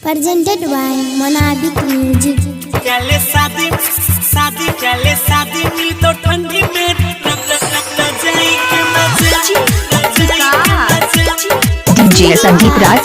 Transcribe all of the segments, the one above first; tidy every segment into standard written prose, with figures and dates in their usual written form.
presented by Monabic Music। चले शादी चले शादी मिल तो ठंडी में जाई के मजा डीजे संदीप राज।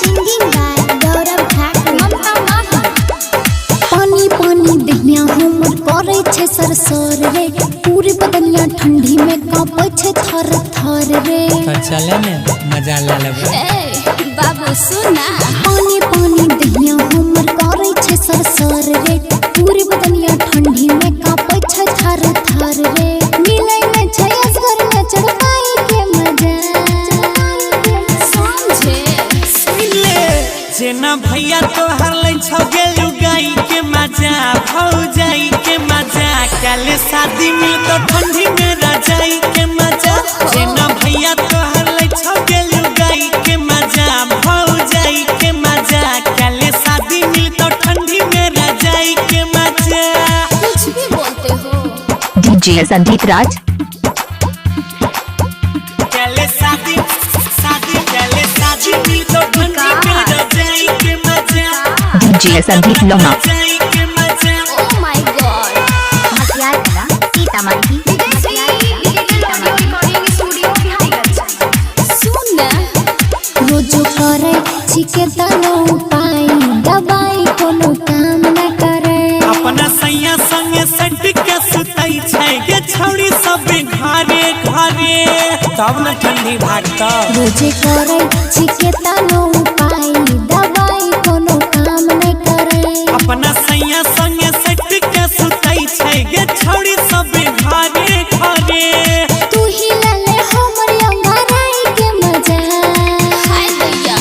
पानी पानी दहिया हमर करे छे सरसर रे, पूरी बदनिया ठंडी में कांपे छे थर थर रे। तो चले ने मजा ले लेबे। ए बाबू सुना, पानी पानी दहिया हमर करे छे सरसर रे, पूरी बदनिया ठंडी में कांपे छे थर थर रे। मिलै में छे असगर में चढ़ाई के मजा समझे सुन ले जेना भैया तो हर ले छ गेलु गाई के मजा भौ जाई के मजा। काले शादी मिल तो ठंडी में रजाई के मजा। जेना भैया तो हर ले छ गेलु गाई के मजा भौ जाई के मजा। काले शादी मिल तो ठंडी में रजाई के मजा। कुछ भी बोलते हो। डीजे संदीप राज। काले शादी मिल तो ठंडी में रजाई के मजा। डीजे संदीप लोमा। रजाई के मजा। Oh my God। रोजो करे छिके तनो उपाय, दवाई कोनो काम न करे। अपना सैया संगे सट के सुतई छै गे छौड़ी सब घरे घरे, तब न ठंडी भागता। रोजे करे छिके तनो उपाय, दवाई कोनो काम न करे। अपना सैया संगे सट के सुतई छै गे छौड़ी सब घरे घरे। तू ही ले हमर अंगराई के मजा। हाय भैया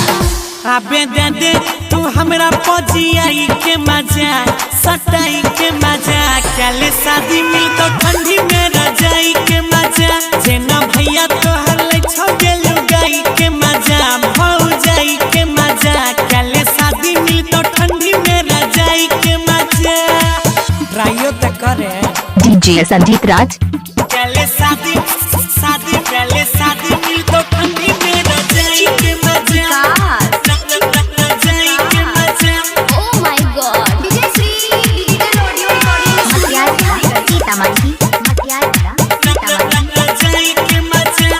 आबे दे दे तू हमरा पजियाई के मजा, सटाई के मजा। काले शादी मिल तो ठंडी में रजाई के मजा। जेना भैया तो हर ले छ गेलु गाई के मजा भौ जाई के मजा। काले शादी मिल तो ठंडी में रजाई के मजा। ट्राइयो तो करे डीजे संदीप राज। काले शादी मिल तो ठंडी में रजाई के मजा। रजाई के मजा। Oh my God। DJ Shri digital audio रजाई के मजा।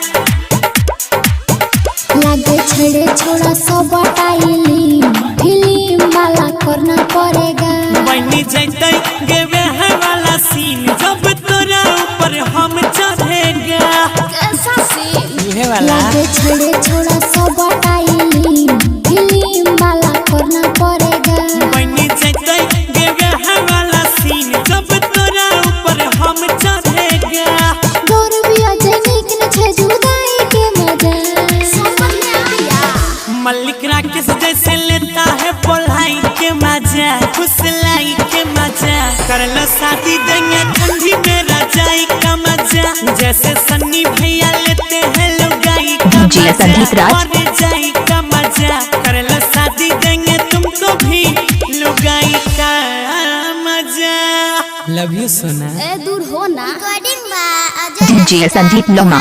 लागे छड़े छोड़ा सब टाइली, फिल्म वाला करना पड़ेगा। बनी जैते गेवे है वाला सीन, जब तोरा ऊपर हम चढ़ेगा। कैसा सीन? उहे वाला लागे छड़े छोड़ा सब टाइली, फिल्म वाला करना पड़ेगा। बनी जैते गेवे है वाला सीन, जब तोरा ऊपर हम चढ़ेगा। गौरविया जनिक न छे जुदाई के मजा। समझ में आया? मल्लिक राकेश जैसे लेता है पढ़ाई के मजा, फुसलाई के मजा। कर लो शादी देंगे ठंडी में रजाई का मजा। जैसे सन्नी भैया लेते हैं लुगाई का डीजे संदीप राज। और रजाई का मजा। कर लो शादी देंगे तुमको भी लुगाई का मजा। लव यू सोना। ए दूर हो ना। रिकॉर्डिंग बा अजय डीजे संदीप लोमा।